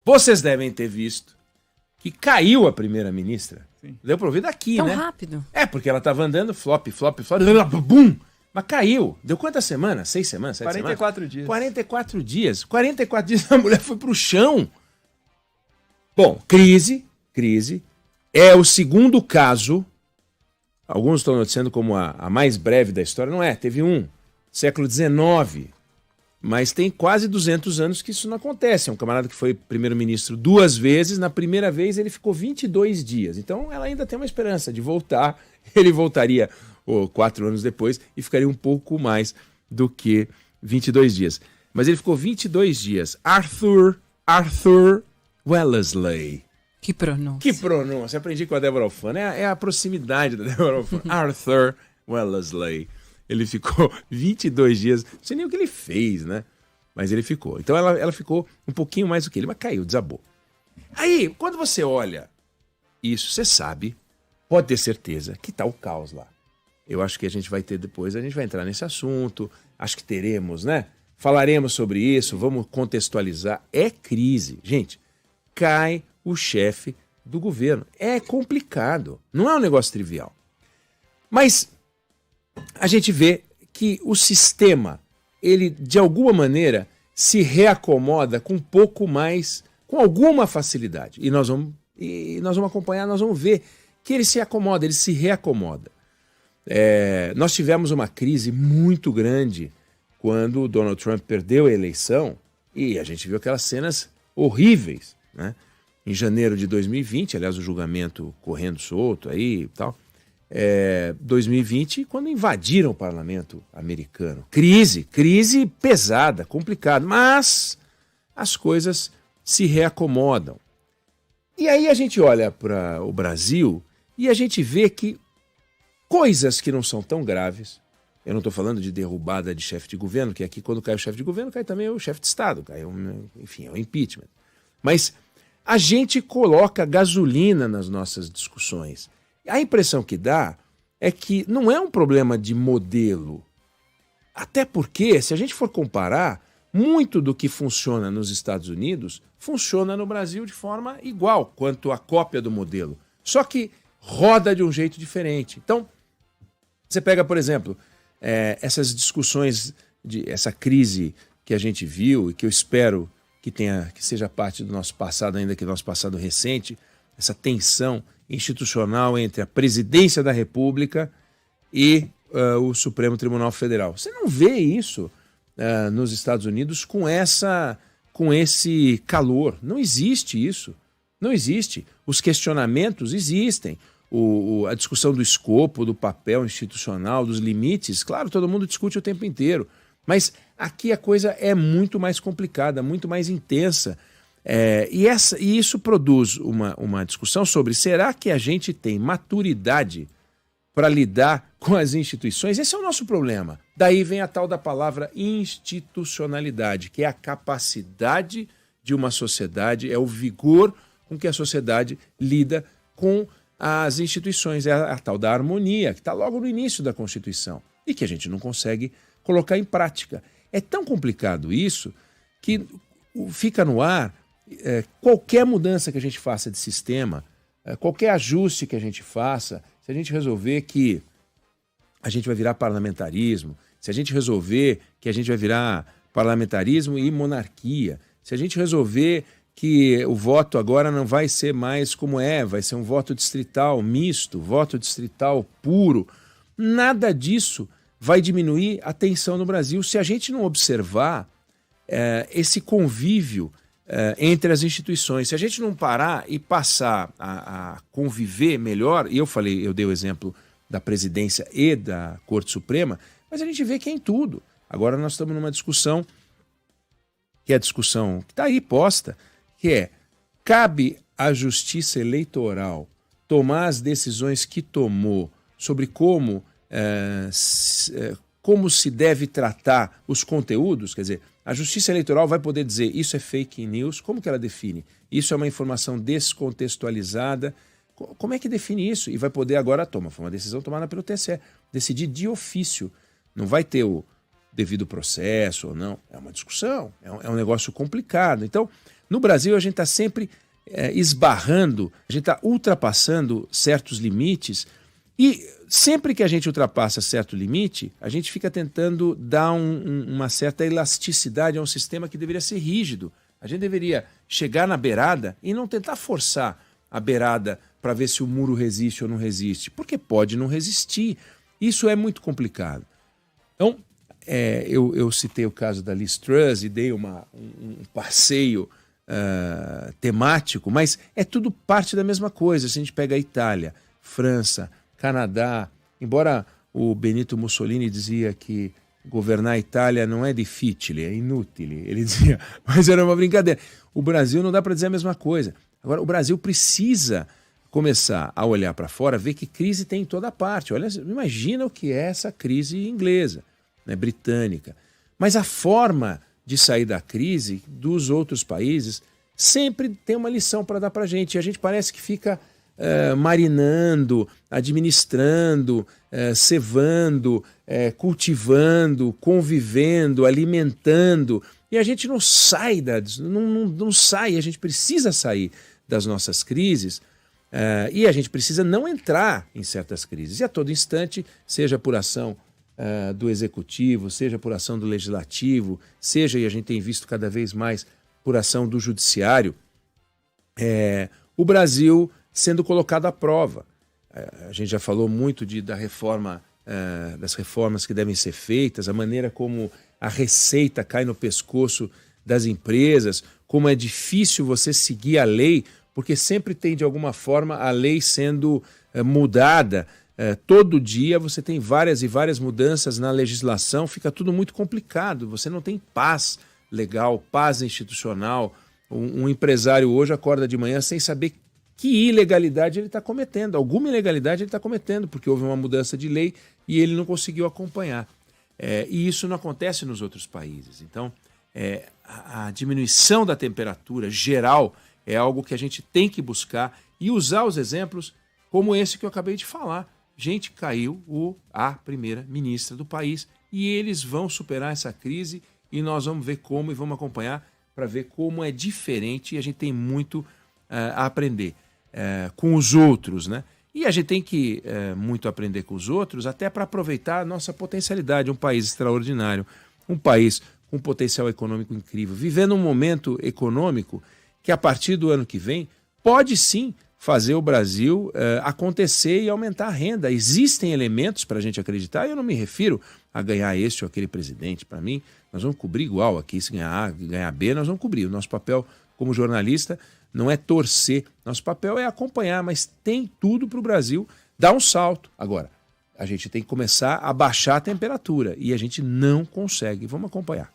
Vocês devem ter visto que caiu a primeira-ministra. Sim. Deu pra ouvir daqui, Tão né? rápido. É, porque ela tava andando flop, bum! Mas caiu. Deu quantas semanas? 6 semanas? 7 semanas? 44 dias. 44 dias. 44 dias a mulher foi pro chão. Bom, crise. É o segundo caso. Alguns estão noticiando como a mais breve da história. Não é, teve século XIX. Mas tem quase 200 anos que isso não acontece. É um camarada que foi primeiro-ministro 2 vezes. Na primeira vez ele ficou 22 dias. Então ela ainda tem uma esperança de voltar. Ele voltaria 4 anos depois e ficaria um pouco mais do que 22 dias. Mas ele ficou 22 dias. Arthur Wellesley. Que pronúncia. Que pronúncia. Aprendi com a Débora Alfano. É a proximidade da Débora Alfano. Arthur Wellesley. Ele ficou 22 dias. Não sei nem o que ele fez, né? Mas ele ficou. Então ela ficou um pouquinho mais do que ele, mas caiu, desabou. Aí, quando você olha isso, você sabe, pode ter certeza, que tá o caos lá. Eu acho que a gente vai ter depois, a gente vai entrar nesse assunto. Acho que teremos, né? Falaremos sobre isso, vamos contextualizar. É crise. Gente, cai o chefe do governo. É complicado. Não é um negócio trivial. Mas a gente vê que o sistema, ele de alguma maneira se reacomoda com um pouco mais, com alguma facilidade. E nós vamos acompanhar, nós vamos ver que ele se acomoda, ele se reacomoda. Nós tivemos uma crise muito grande quando o Donald Trump perdeu a eleição e a gente viu aquelas cenas horríveis, né? Em janeiro de 2020, aliás, o julgamento correndo solto aí e tal. 2020, quando invadiram o parlamento americano. Crise pesada, complicada, mas as coisas se reacomodam. E aí a gente olha para o Brasil e a gente vê que coisas que não são tão graves, eu não estou falando de derrubada de chefe de governo, que aqui quando cai o chefe de governo, cai também o chefe de Estado, enfim, é o impeachment. Mas a gente coloca gasolina nas nossas discussões. A impressão que dá é que não é um problema de modelo. Até porque, se a gente for comparar, muito do que funciona nos Estados Unidos funciona no Brasil de forma igual quanto a cópia do modelo. Só que roda de um jeito diferente. Então, você pega, por exemplo, essas discussões, essa crise que a gente viu e que eu espero que seja parte do nosso passado, ainda que nosso passado recente, essa tensão institucional entre a presidência da República e o Supremo Tribunal Federal. Você não vê isso nos Estados Unidos com esse calor. Não existe isso. Não existe. Os questionamentos existem. A discussão do escopo, do papel institucional, dos limites, claro, todo mundo discute o tempo inteiro. Mas aqui a coisa é muito mais complicada, muito mais intensa. E isso produz uma discussão sobre será que a gente tem maturidade para lidar com as instituições? Esse é o nosso problema. Daí vem a tal da palavra institucionalidade, que é a capacidade de uma sociedade, é o vigor com que a sociedade lida com as instituições, é a tal da harmonia, que está logo no início da Constituição e que a gente não consegue colocar em prática. É tão complicado isso que fica no ar qualquer mudança que a gente faça de sistema, qualquer ajuste que a gente faça, se a gente resolver que a gente vai virar parlamentarismo, se a gente resolver que a gente vai virar parlamentarismo e monarquia, se a gente resolver que o voto agora não vai ser mais como vai ser um voto distrital misto, voto distrital puro, nada disso vai diminuir a tensão no Brasil se a gente não observar esse convívio entre as instituições. Se a gente não parar e passar a conviver melhor, e eu dei o exemplo da presidência e da Corte Suprema, mas a gente vê que é em tudo. Agora nós estamos numa discussão, que é a discussão que está aí posta, que cabe à Justiça Eleitoral tomar as decisões que tomou sobre como se deve tratar os conteúdos, quer dizer, a Justiça Eleitoral vai poder dizer isso é fake news, como que ela define? Isso é uma informação descontextualizada, como é que define isso? E vai poder agora foi uma decisão tomada pelo TSE, decidir de ofício, não vai ter o devido processo ou não, é uma discussão, é um negócio complicado. Então, No Brasil, a gente está sempre esbarrando, a gente está ultrapassando certos limites e sempre que a gente ultrapassa certo limite, a gente fica tentando dar uma certa elasticidade a um sistema que deveria ser rígido. A gente deveria chegar na beirada e não tentar forçar a beirada para ver se o muro resiste ou não resiste, porque pode não resistir. Isso é muito complicado. Então, eu citei o caso da Liz Truss e dei um passeio temático, mas é tudo parte da mesma coisa. Se a gente pega a Itália, França, Canadá, embora o Benito Mussolini dizia que governar a Itália não é difficile, é inútil, ele dizia, mas era uma brincadeira. O Brasil não dá para dizer a mesma coisa. Agora, o Brasil precisa começar a olhar para fora, ver que crise tem em toda parte. Olha, imagina o que é essa crise inglesa, né, britânica. Mas a forma de sair da crise dos outros países sempre tem uma lição para dar para a gente. E a gente parece que fica marinando, administrando, cevando, cultivando, convivendo, alimentando. E a gente não sai, não sai, a gente precisa sair das nossas crises e a gente precisa não entrar em certas crises. E a todo instante, seja por ação do executivo, seja por ação do legislativo, seja, e a gente tem visto cada vez mais, por ação do judiciário, o Brasil sendo colocado à prova. A gente já falou muito da reforma, das reformas que devem ser feitas, a maneira como a receita cai no pescoço das empresas, como é difícil você seguir a lei, porque sempre tem, de alguma forma, a lei sendo mudada. Todo dia você tem várias e várias mudanças na legislação, fica tudo muito complicado, você não tem paz legal, paz institucional. Um empresário hoje acorda de manhã sem saber que ilegalidade ele está cometendo, alguma ilegalidade ele está cometendo, porque houve uma mudança de lei e ele não conseguiu acompanhar. E isso não acontece nos outros países. Então, a diminuição da temperatura geral é algo que a gente tem que buscar e usar os exemplos como esse que eu acabei de falar. Gente, caiu a primeira-ministra do país e eles vão superar essa crise e nós vamos ver como e vamos acompanhar para ver como é diferente e a gente tem muito a aprender com os outros, né? E a gente tem que muito aprender com os outros até para aproveitar a nossa potencialidade, um país extraordinário, um país com um potencial econômico incrível, vivendo um momento econômico que a partir do ano que vem pode sim fazer o Brasil acontecer e aumentar a renda. Existem elementos para a gente acreditar, e eu não me refiro a ganhar esse ou aquele presidente. Para mim, nós vamos cobrir igual aqui, se ganhar A, ganhar B, nós vamos cobrir. O nosso papel como jornalista não é torcer, nosso papel é acompanhar, mas tem tudo para o Brasil dar um salto. Agora, a gente tem que começar a baixar a temperatura e a gente não consegue. Vamos acompanhar.